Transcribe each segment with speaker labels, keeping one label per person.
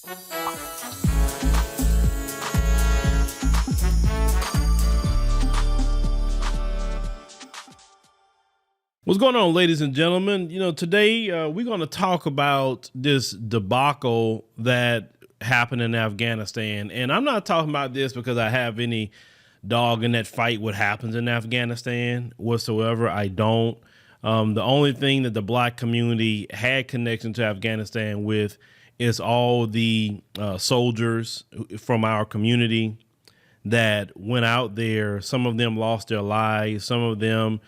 Speaker 1: What's going on, ladies and gentlemen? Today we're going to talk about this debacle that happened in Afghanistan. And I'm not talking about this because I have any dog in that fight, what happens in Afghanistan whatsoever. I don't. The only thing that the black community had connection to Afghanistan with is all the soldiers from our community that went out there. Some of them lost their lives. Some of them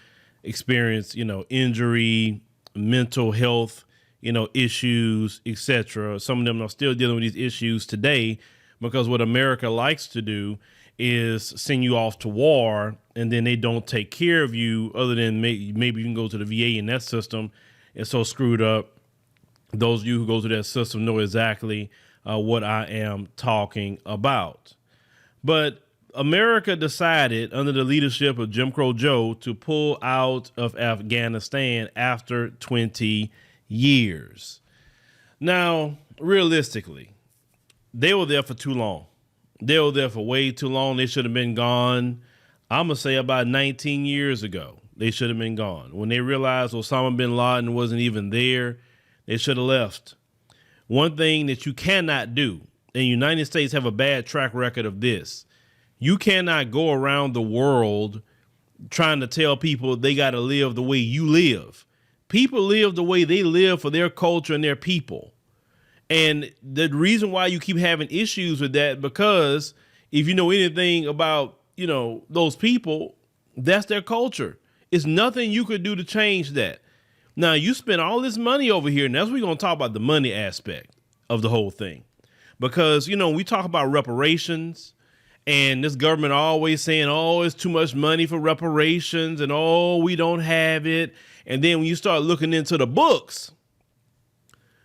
Speaker 1: experienced, injury, mental health, issues, etc. Some of them are still dealing with these issues today because what America likes to do is send you off to war, and then they don't take care of you other than maybe you can go to the VA, and that system is so screwed up. Those of you who go to that system know exactly what I am talking about. But America decided under the leadership of Jim Crow Joe to pull out of Afghanistan after 20 years. Now, realistically, they were there for too long. They were there for way too long. They should have been gone. I'm going to say about 19 years ago, they should have been gone. When they realized Osama bin Laden wasn't even there, they should have left. One thing that you cannot do, and the United States have a bad track record of this, you cannot go around the world trying to tell people they got to live the way you live. People live the way they live for their culture and their people. And the reason why you keep having issues with that, because if you know anything about, those people, that's their culture. It's nothing you could do to change that. Now, you spend all this money over here, and that's what we're going to talk about, the money aspect of the whole thing. Because, we talk about reparations. And this government always saying, oh, it's too much money for reparations and, oh, we don't have it. And then when you start looking into the books,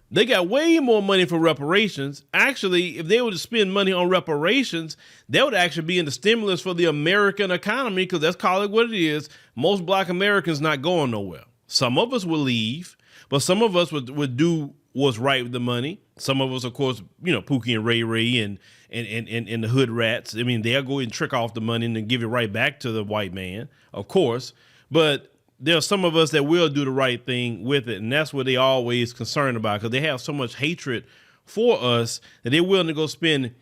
Speaker 1: they got way more money for reparations. Actually, if they were to spend money on reparations, that would actually be in the stimulus for the American economy, because let's call it what it is. Most black Americans not going nowhere. Some of us will leave, but some of us would do what's right with the money. Some of us, of course, Pookie and Ray Ray and the hood rats. I mean, they'll go and trick off the money and then give it right back to the white man, of course. But there are some of us that will do the right thing with it. And that's what they always concerned about, because they have so much hatred for us that they're willing to go spend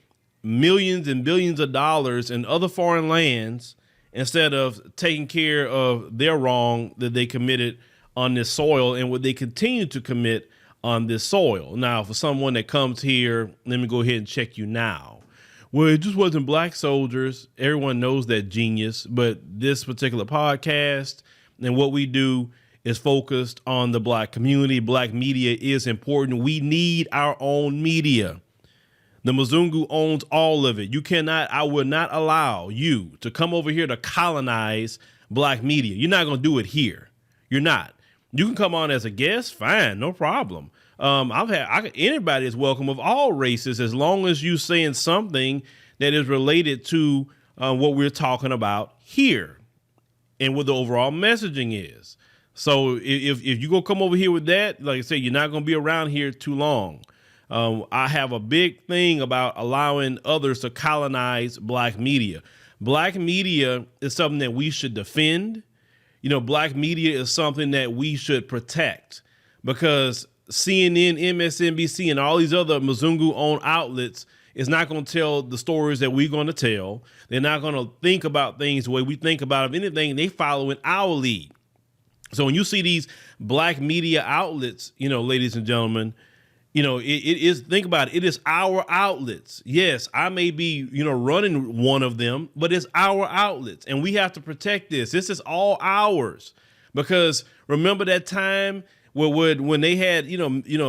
Speaker 1: millions and billions of dollars in other foreign lands instead of taking care of their wrong that they committed on this soil and what they continue to commit on this soil. Now, for someone that comes here, let me go ahead and check you now. Well, it just wasn't black soldiers. Everyone knows that, genius. But this particular podcast and what we do is focused on the black community. Black media is important. We need our own media. The Mzungu owns all of it. I will not allow you to come over here to colonize black media. You're not going to do it here. You're not. You can come on as a guest. Fine. No problem. Anybody is welcome of all races, as long as you saying something that is related to what we're talking about here and what the overall messaging is. So if you go come over here with that, like I said, you're not going to be around here too long. I have a big thing about allowing others to colonize black media. Black media is something that we should defend. Black media is something that we should protect, because CNN, MSNBC, and all these other Mzungu-owned outlets is not going to tell the stories that we're going to tell. They're not going to think about things the way we think about them. If anything, they follow in our lead. So when you see these black media outlets, ladies and gentlemen, it is, think about it. It is our outlets. Yes, I may be, running one of them, but it's our outlets, and we have to protect this. This is all ours, because remember that time when they had,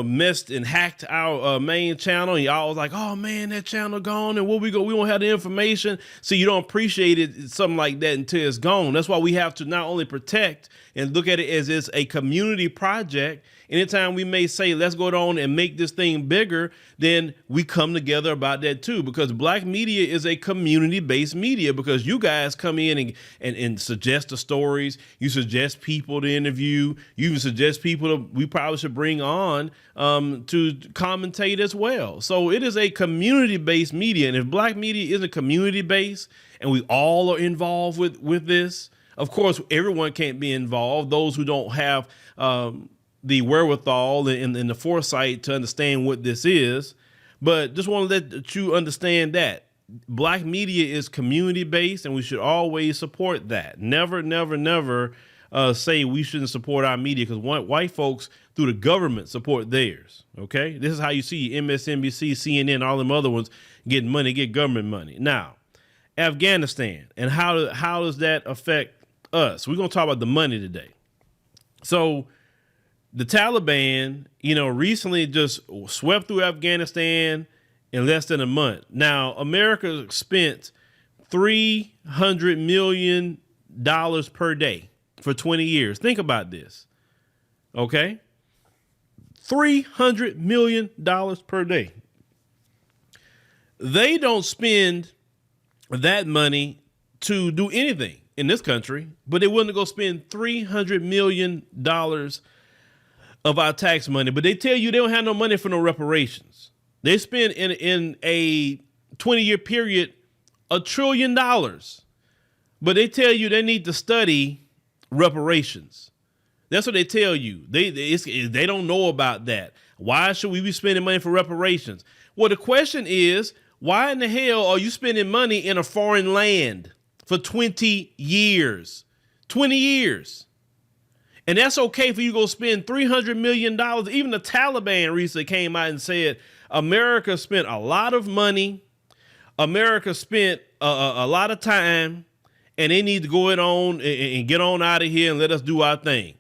Speaker 1: messed and hacked our main channel, and y'all was like, oh man, that channel gone, and we don't have the information. So you don't appreciate it, something like that, until it's gone. That's why we have to not only protect and look at it as it's a community project. Anytime we may say, let's go on and make this thing bigger, then we come together about that too, because black media is a community-based media, because you guys come in and suggest the stories. You suggest people to interview. You even suggest people we probably should bring on to commentate as well. So it is a community-based media. And if black media isn't community-based and we all are involved with this, of course, everyone can't be involved. Those who don't have the wherewithal and the foresight to understand what this is. But just want to let you understand that black media is community-based and we should always support that. Never, never, never say we shouldn't support our media, because white folks through the government support theirs. Okay, this is how you see MSNBC, CNN, all them other ones getting money, get government money. Now, Afghanistan and how does that affect us? We're gonna talk about the money today. So the Taliban, recently just swept through Afghanistan in less than a month. Now, America spent $300 million per day for 20 years. Think about this. Okay. $300 million per day. They don't spend that money to do anything in this country, but they're willing to go spend $300 million of our tax money. But they tell you they don't have no money for no reparations. They spend in a 20-year period $1 trillion, but they tell you they need to study reparations. That's what they tell you. They don't know about that. Why should we be spending money for reparations? Well, the question is, why in the hell are you spending money in a foreign land for 20 years? 20 years. And that's okay for you to go spend $300 million. Even the Taliban recently came out and said America spent a lot of money. America spent a lot of time, and they need to go it on and get on out of here and let us do our thing.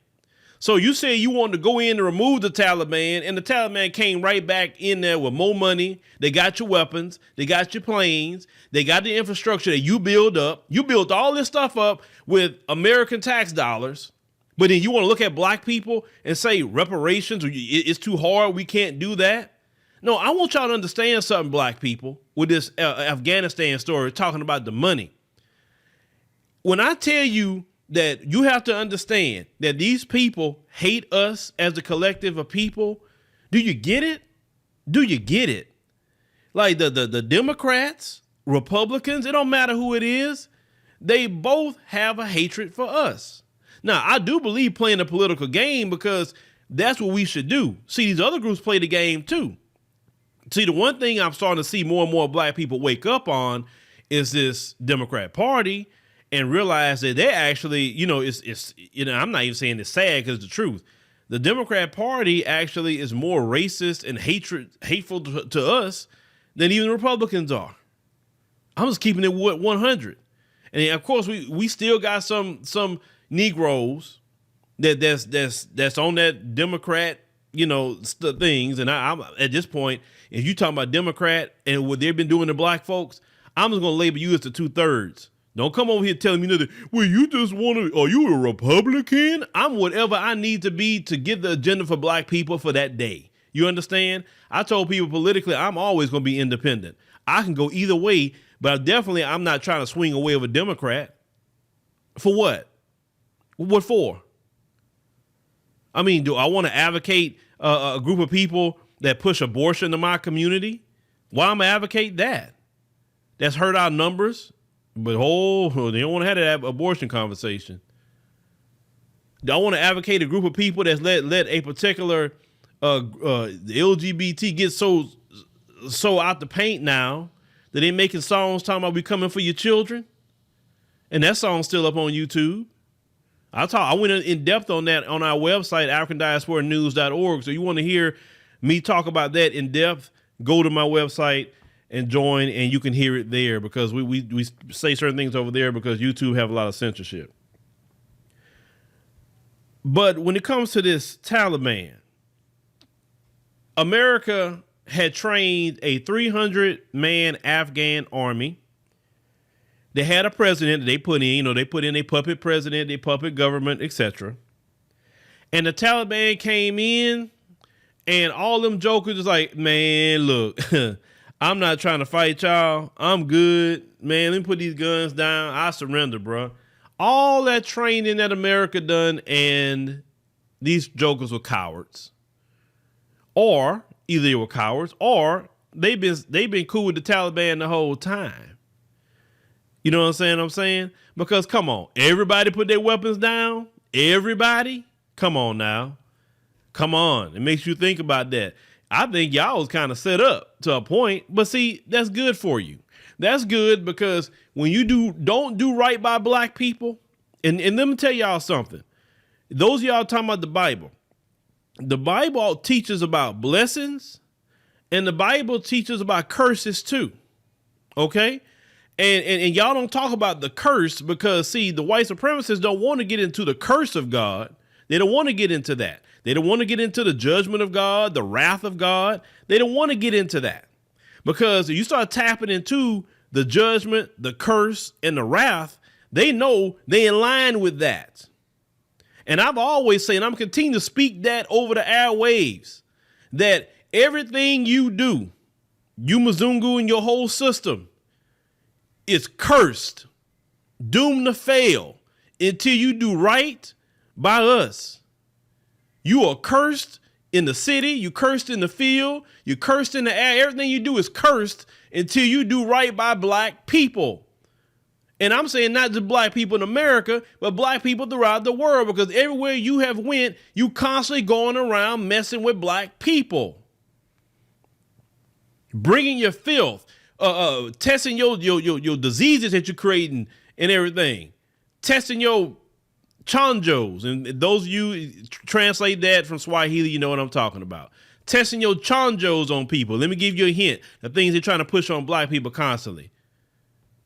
Speaker 1: So you say you want to go in and remove the Taliban, and the Taliban came right back in there with more money. They got your weapons. They got your planes. They got the infrastructure that you build up. You built all this stuff up with American tax dollars. But then you want to look at black people and say reparations, it's too hard, we can't do that. No, I want y'all to understand something, black people, with this Afghanistan story, talking about the money. When I tell you that you have to understand that these people hate us as a collective of people, do you get it? Do you get it? Like the Democrats, Republicans, it don't matter who it is, they both have a hatred for us. Now, I do believe playing a political game, because that's what we should do. See, these other groups play the game too. See, the one thing I'm starting to see more and more black people wake up on is this Democrat Party, and realize that they actually, I'm not even saying it's sad, because it's the truth. The Democrat Party actually is more racist and hateful to us than even Republicans are. I'm just keeping it 100. And of course, we still got some Negroes that's on that Democrat, things. And I'm at this point, if you talking about Democrat and what they've been doing to black folks, I'm just going to label you as the 2/3. Don't come over here telling me nothing. Well, you just are you a Republican? I'm whatever I need to be to get the agenda for black people for that day. You understand? I told people politically, I'm always going to be independent. I can go either way, but I'm not trying to swing away of a Democrat. For what? What for? I mean, do I want to advocate a group of people that push abortion to my community? Why am I advocate that? That's hurt our numbers. But they don't want to have that abortion conversation. I want to advocate a group of people that's let a particular LGBT get so out the paint now that they making songs talking about we coming for your children, and that song's still up on YouTube. I went in depth on that on our website, AfricanDiasporaNews.org. So you want to hear me talk about that in depth? Go to my website and join, and you can hear it there, because we say certain things over there because YouTube have a lot of censorship. But when it comes to this Taliban, America had trained a 300-man Afghan army. They had a president that they put in, they put in a puppet president, a puppet government, etc. And the Taliban came in, and all them jokers was like, man, look, I'm not trying to fight y'all. I'm good. Man, let me put these guns down. I surrender, bro. All that training that America done, and these jokers were cowards, or either they were cowards, or they've been cool with the Taliban the whole time. You know what I'm saying? Because come on, everybody put their weapons down. Everybody, come on now, come on. It makes you think about that. I think y'all was kind of set up to a point, but see, that's good for you. That's good because when you don't do right by black people, and let me tell y'all something. Those of y'all talking about the Bible teaches about blessings, and the Bible teaches about curses too. Okay? And y'all don't talk about the curse because, see, the white supremacists don't want to get into the curse of God. They don't want to get into that. They don't want to get into the judgment of God, the wrath of God. They don't want to get into that because if you start tapping into the judgment, the curse, and the wrath, they know they in line with that. And I've always said, and I'm continuing to speak that over the airwaves, that everything you do, you Mzungu and your whole system, is cursed, doomed to fail until you do right by us. You are cursed in the city, you cursed in the field, you cursed in the air. Everything you do is cursed until you do right by black people. And I'm saying not just black people in America, but black people throughout the world, because everywhere you have went, you constantly going around messing with black people, bringing your filth, testing your diseases that you're creating and everything, testing your chanjos. And those of you translate that from Swahili, you know what I'm talking about. Testing your chanjos on people. Let me give you a hint. The things they're trying to push on black people constantly.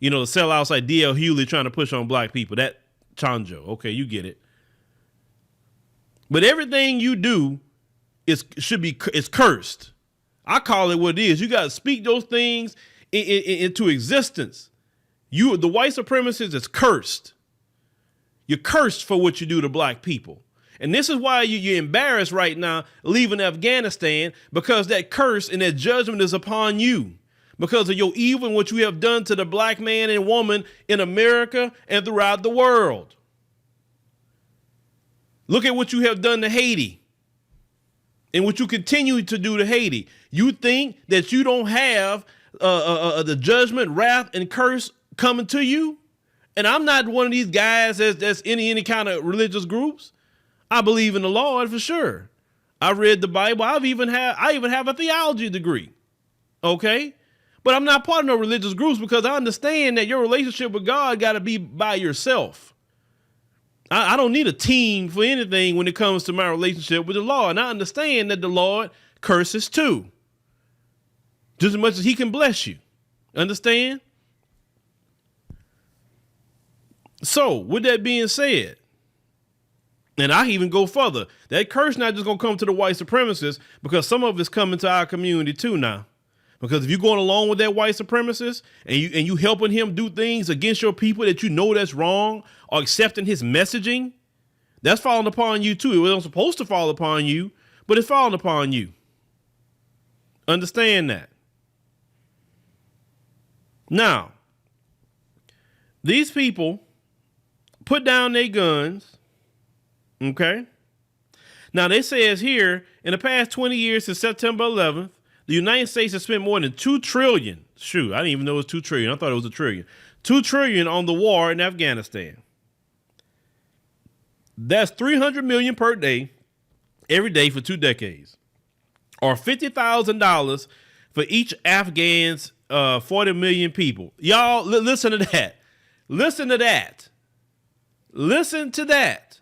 Speaker 1: You know, the sellouts like D.L. Hewley trying to push on black people. That chanjo. Okay, you get it. But everything you do is cursed. I call it what it is. You got to speak those things into existence. The white supremacist is cursed. You're cursed for what you do to black people. And this is why you're embarrassed right now leaving Afghanistan, because that curse and that judgment is upon you because of your evil and what you have done to the black man and woman in America and throughout the world. Look at what you have done to Haiti and what you continue to do to Haiti. You think that you don't have the judgment, wrath, and curse coming to you? And I'm not one of these guys that's any kind of religious groups. I believe in the Lord for sure. I read the Bible. I even have a theology degree. Okay? But I'm not part of no religious groups because I understand that your relationship with God got to be by yourself. I don't need a team for anything when it comes to my relationship with the Lord. And I understand that the Lord curses too, just as much as he can bless you. Understand? So with that being said, and I even go further, that curse not just going to come to the white supremacists, because some of it's coming to our community too now. Because if you're going along with that white supremacist and you helping him do things against your people that you know that's wrong, or accepting his messaging, that's falling upon you too. It wasn't supposed to fall upon you, but it's falling upon you. Understand that. Now, these people put down their guns. Okay. Now they says here, in the past 20 years since September 11th, the United States has spent more than $2 trillion. Shoot, I didn't even know it was $2 trillion. I thought it was $1 trillion. $2 trillion on the war in Afghanistan. That's $300 million per day, every day for 2 decades, or $50,000 for each Afghan's 40 million people. Y'all, listen to that. Listen to that. Listen to that.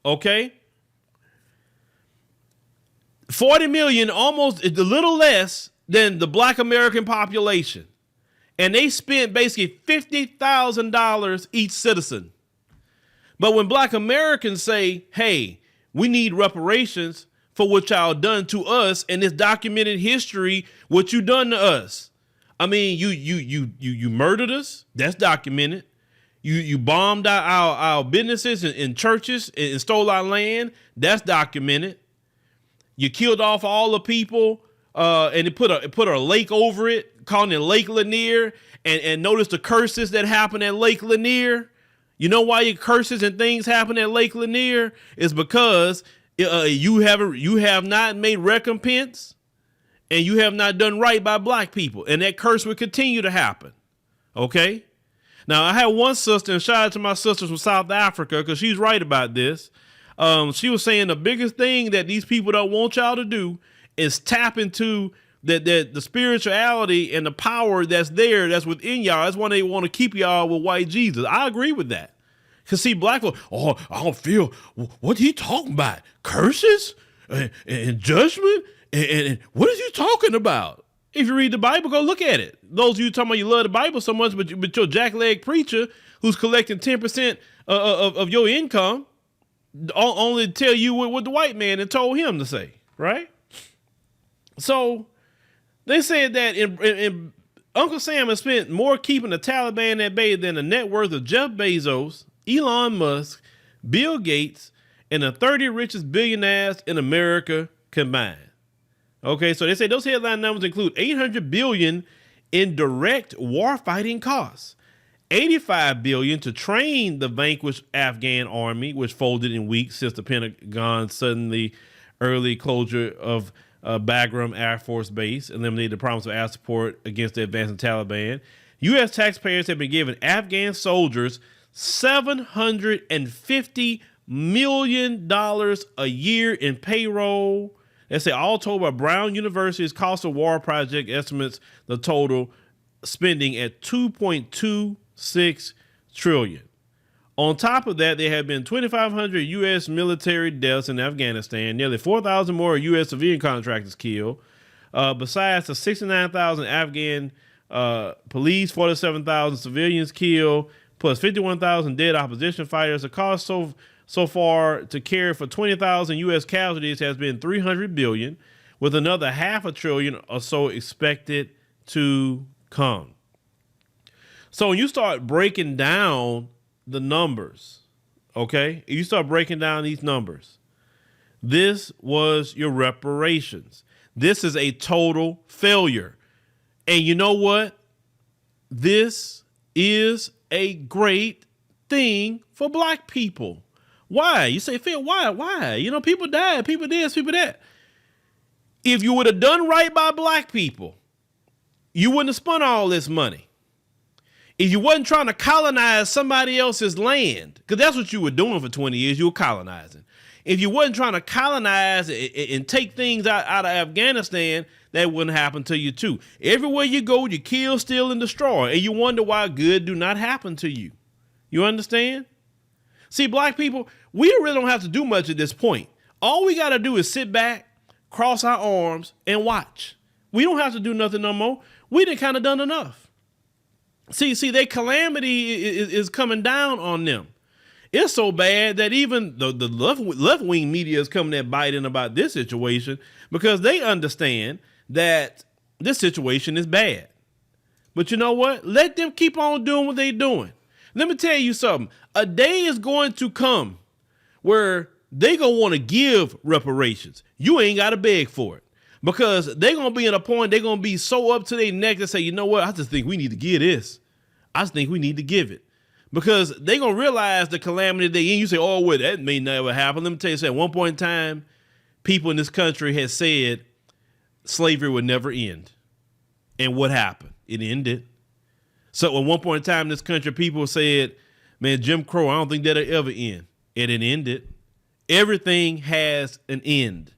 Speaker 1: Okay? 40 million, almost a little less than the black American population. And they spent basically $50,000 each citizen. But when black Americans say, hey, we need reparations for what y'all done to us and this documented history, what you done to us. I mean, you murdered us. That's documented. You bombed our businesses and churches and stole our land. That's documented. You killed off all the people and it put a lake over it, calling it Lake Lanier, and notice the curses that happened at Lake Lanier. You know why your curses and things happen at Lake Lanier? Is because you have not made recompense, and you have not done right by black people, and that curse will continue to happen. Okay. Now, I had one sister, and shout out to my sisters from South Africa, because she's right about this. She was saying the biggest thing that these people don't want y'all to do is tap into the spirituality and the power that's there, that's within y'all. That's why they want to keep y'all with white Jesus. I agree with that. Because see, black folk, oh, I don't feel, what he talking about? Curses and judgment? And what is he talking about? If you read the Bible, go look at it. Those of you talking about you love the Bible so much, but your jackleg preacher who's collecting 10% of your income only tell you what the white man had told him to say, right? So they said that in Uncle Sam has spent more keeping the Taliban at bay than the net worth of Jeff Bezos, Elon Musk, Bill Gates, and the 30 richest billionaires in America combined. Okay, so they say those headline numbers include $800 billion in direct warfighting costs, $85 billion to train the vanquished Afghan army, which folded in weeks since the Pentagon suddenly early closure of Bagram Air Force Base eliminated the promise of air support against the advancing Taliban. U.S. taxpayers have been giving Afghan soldiers $750 million a year in payroll. They say all told by Brown University's cost of war project estimates the total spending at $2.26 trillion. On top of that, there have been 2,500 U.S. military deaths in Afghanistan, nearly 4,000 more U.S. civilian contractors killed. Besides the 69,000 Afghan police, 47,000 civilians killed, plus 51,000 dead opposition fighters. The cost so far to care for 20,000 U.S. casualties has been $300 billion, with another $500 billion or so expected to come. So when you start breaking down the numbers, okay, you start breaking down these numbers, this was your reparations. This is a total failure. And you know what? This is a great thing for black people. Why? You say, Phil, why? Why? You know, people died, people this, people that. If you would have done right by black people, you wouldn't have spent all this money. If you wasn't trying to colonize somebody else's land, because that's what you were doing for 20 years, you were colonizing. If you wasn't trying to colonize and take things out of Afghanistan, that wouldn't happen to you too. Everywhere you go, you kill, steal, and destroy. And you wonder why good do not happen to you. You understand? See, black people, we really don't have to do much at this point. All we got to do is sit back, cross our arms, and watch. We don't have to do nothing no more. We done kind of done enough. See, their calamity is coming down on them. It's so bad that even the left-wing media is coming at Biden about this situation because they understand that this situation is bad. But you know what? Let them keep on doing what they're doing. Let me tell you something. A day is going to come where they going to want to give reparations. You ain't got to beg for it. Because they're going to be at a point, they're going to be so up to their neck to say, you know what, I just think we need to give this. I just think we need to give it. Because they're going to realize the calamity they in. You say, oh, well, that may never happen. Let me tell you something. At one point in time, people in this country had said slavery would never end. And what happened? It ended. So at one point in time in this country, people said, man, Jim Crow, I don't think that'll ever end. And it ended. Everything has an end.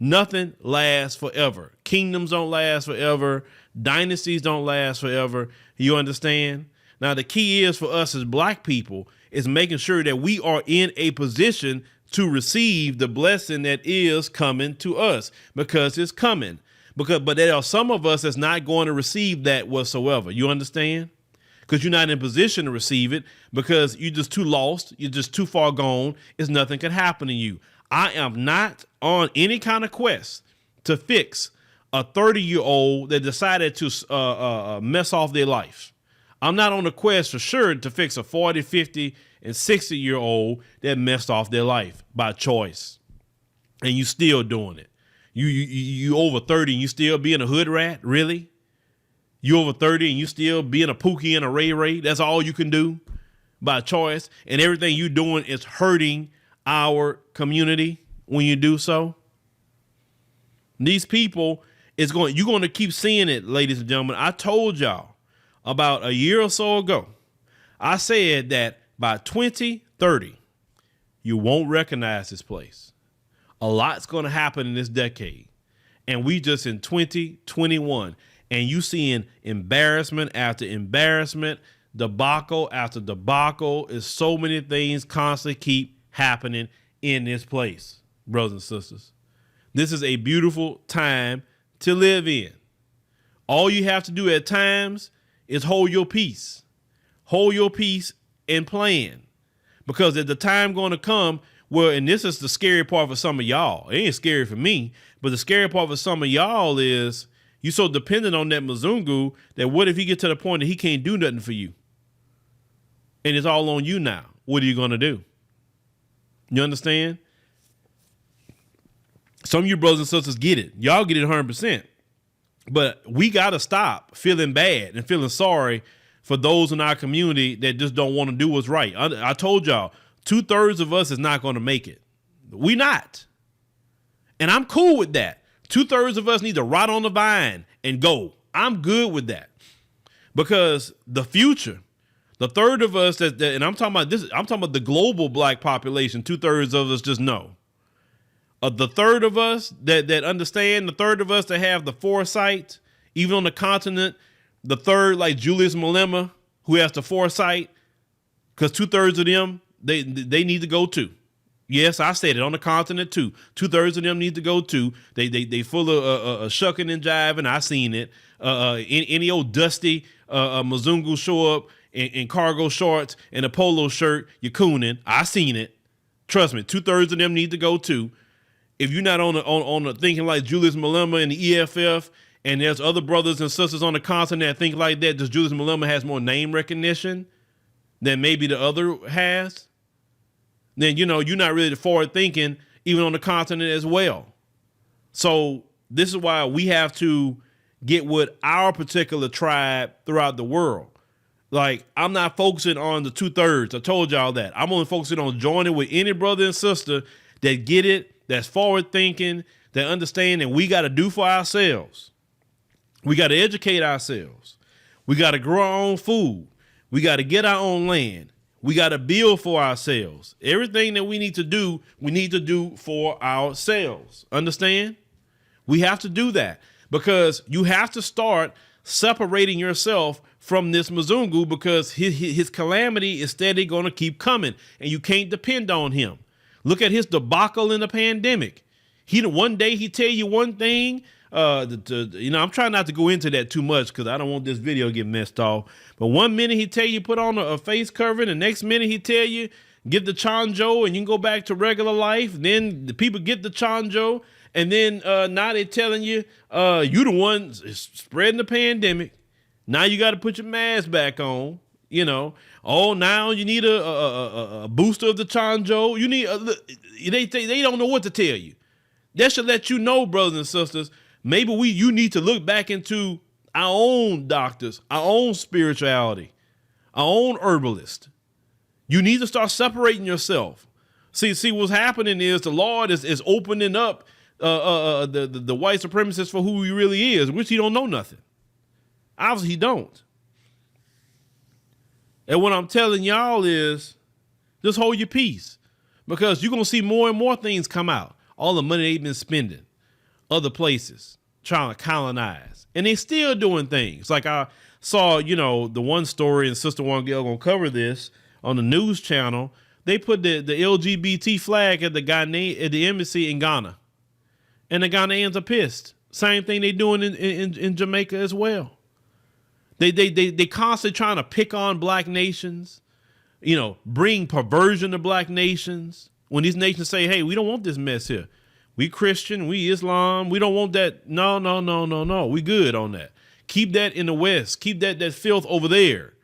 Speaker 1: Nothing lasts forever. Kingdoms don't last forever. Dynasties don't last forever. You understand? Now, the key is for us as black people is making sure that we are in a position to receive the blessing that is coming to us because it's coming. But there are some of us that's not going to receive that whatsoever. You understand? Because you're not in position to receive it because you're just too lost. You're just too far gone. It's nothing can happen to you. I am not on any kind of quest to fix a 30-year-old that decided to mess off their life. I'm not on a quest for sure to fix a 40, 50, and 60-year-old that messed off their life by choice. And you still doing it. You over 30 and you still being a hood rat? Really? You over 30 and you still being a Pookie and a Ray Ray? That's all you can do? by choice, and everything you're doing is hurting our community when you do so? These people you're going to keep seeing it, ladies and gentlemen. I told y'all about a year or so ago, I said that by 2030, you won't recognize this place. A lot's going to happen in this decade. And we just in 2021, and you seeing embarrassment after embarrassment, debacle after debacle. Is so many things constantly keep happening in this place, brothers and sisters. This is a beautiful time to live in. All you have to do at times is hold your peace. Hold your peace and plan. Because at the time going to come, well, and this is the scary part for some of y'all. It ain't scary for me, but the scary part for some of y'all is you so dependent on that Mzungu that what if he get to the point that he can't do nothing for you? And it's all on you now. What are you going to do? You understand? Some of you brothers and sisters get it. Y'all get it 100%. But we got to stop feeling bad and feeling sorry for those in our community that just don't want to do what's right. I told y'all, 2/3 of us is not going to make it. We not. And I'm cool with that. 2/3 of us need to rot on the vine and go. I'm good with that. Because the future, the third of us and I'm talking about this, I'm talking about the global black population, 2/3 of us just know. The third of us that understand, the third of us that have the foresight, even on the continent, the third, like Julius Malema, who has the foresight, because 2/3 of them, they need to go too. Yes, I said it, on the continent too. 2/3 of them need to go too. They full of shucking and jiving. I seen it. Any old dusty Mzungu show up in cargo shorts and a polo shirt, you're cooning. I seen it. Trust me, 2/3 of them need to go too. If you're not on the thinking like Julius Malema and the EFF, and there's other brothers and sisters on the continent that think like that, just Julius Malema has more name recognition than maybe the other has, then, you know, you're not really forward thinking even on the continent as well. So this is why we have to get with our particular tribe throughout the world. Like, I'm not focusing on the 2/3. I told y'all that. I'm only focusing on joining with any brother and sister that get it, that's forward thinking, that understand that we got to do for ourselves. We got to educate ourselves. We got to grow our own food. We got to get our own land. We got to build for ourselves. Everything that we need to do for ourselves. Understand? We have to do that because you have to start separating yourself from this Mzungu, because his calamity is steady going to keep coming, and you can't depend on him. Look at his debacle in the pandemic. One day he tell you one thing. I'm trying not to go into that too much because I don't want this video to get messed off. But one minute he tell you put on a face covering, the next minute he tell you get the chanjo and you can go back to regular life. Then the people get the chanjo, and then now they telling you you the one spreading the pandemic. Now you got to put your mask back on. You know, now you need a booster of the chanjo. You need they don't know what to tell you. That should let you know, brothers and sisters, maybe you need to look back into our own doctors, our own spirituality, our own herbalist. You need to start separating yourself. See what's happening is the Lord is opening up the white supremacist for who he really is, which he don't know nothing. Obviously he don't. And what I'm telling y'all is just hold your peace, because you're going to see more and more things come out. All the money they've been spending other places trying to colonize, and they still doing things. Like I saw, the one story, and Sister One Girl gonna cover this on the news channel. They put the LGBT flag at the embassy in Ghana, and the Ghanaians are pissed. Same thing they doing in Jamaica as well. They constantly trying to pick on black nations, bring perversion to black nations. When these nations say, hey, we don't want this mess here. We Christian, we Islam, we don't want that. No. We good on that. Keep that in the West. Keep that filth over there.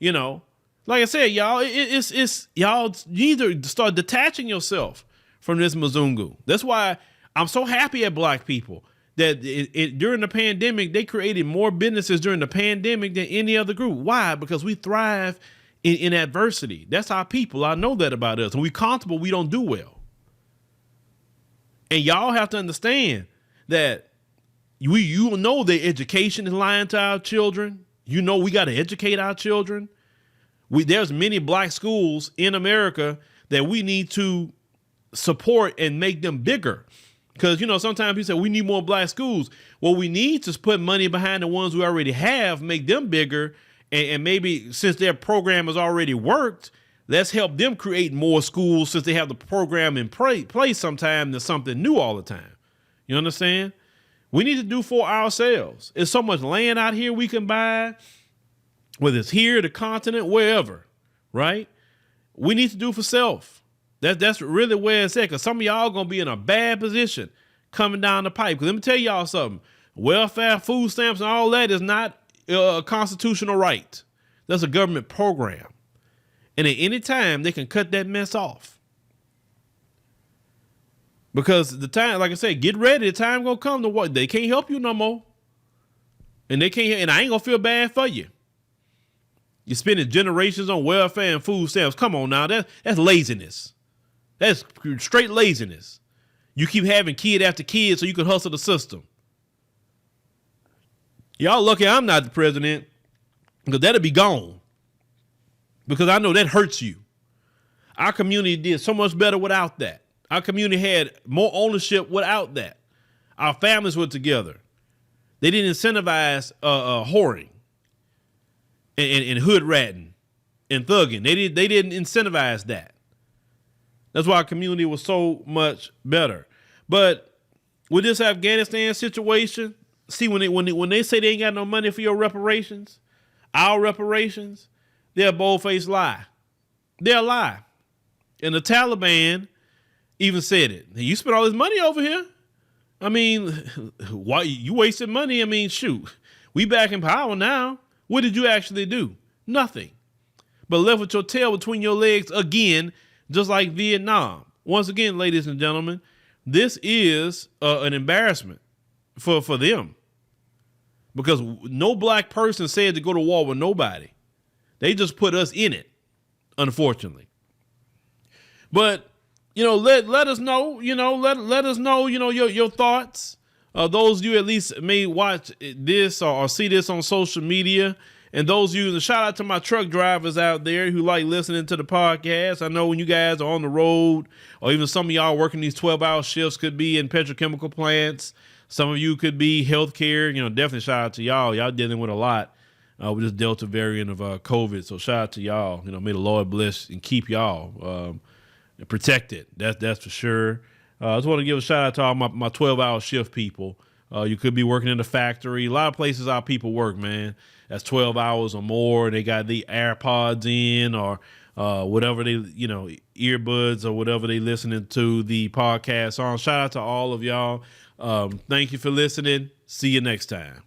Speaker 1: Like I said, y'all, it's y'all need to start detaching yourself from this Mzungu. That's why I'm so happy at black people that during the pandemic, they created more businesses during the pandemic than any other group. Why? Because we thrive in adversity. That's our people. I know that about us. When we comfortable, we don't do well. And y'all have to understand that you know that education is lying to our children. You know we got to educate our children. There's many black schools in America that we need to support and make them bigger. Because, sometimes people say we need more black schools. Well, we need to put money behind the ones we already have, make them bigger. And maybe since their program has already worked, let's help them create more schools since they have the program in place sometime than something new all the time. You understand? We need to do for ourselves. There's so much land out here we can buy, whether it's here, the continent, wherever, right? We need to do for self. That's really where it's at, because some of y'all going to be in a bad position coming down the pipe. Because let me tell y'all something. Welfare, food stamps, and all that is not a constitutional right. That's a government program. And at any time, they can cut that mess off. Because the time, like I said, get ready. The time gonna come to what they can't help you no more. And they can't, and I ain't gonna feel bad for you. You're spending generations on welfare and food stamps. Come on now, that's laziness. That's straight laziness. You keep having kid after kid so you can hustle the system. Y'all lucky I'm not the president, because that'll be gone. Because I know that hurts you. Our community did so much better without that. Our community had more ownership without that. Our families were together. They didn't incentivize whoring and hood ratting and thugging. They didn't incentivize that. That's why our community was so much better. But with this Afghanistan situation, see, when they say they ain't got no money for your reparations, our reparations, they're a bold-faced lie. They're a lie. And the Taliban even said it. You spent all this money over here. I mean, why you wasting money? I mean, shoot, we back in power now. What did you actually do? Nothing. But left with your tail between your legs again, just like Vietnam. Once again, ladies and gentlemen, this is an embarrassment for them. Because no black person said to go to war with nobody. They just put us in it, unfortunately. But, let us know, let us know, your thoughts. Those of you at least may watch this or see this on social media. And those of you, and shout out to my truck drivers out there who like listening to the podcast. I know when you guys are on the road, or even some of y'all working these 12-hour shifts, could be in petrochemical plants. Some of you could be healthcare. Definitely shout out to y'all. Y'all dealing with a lot with this Delta variant of COVID. So shout out to y'all. May the Lord bless and keep y'all protected. That's for sure. I just want to give a shout out to all my 12-hour shift people. You could be working in the factory. A lot of places our people work, man. That's 12 hours or more. They got the AirPods in or whatever they, earbuds or whatever they listening to the podcast on. Shout out to all of y'all. Thank you for listening. See you next time.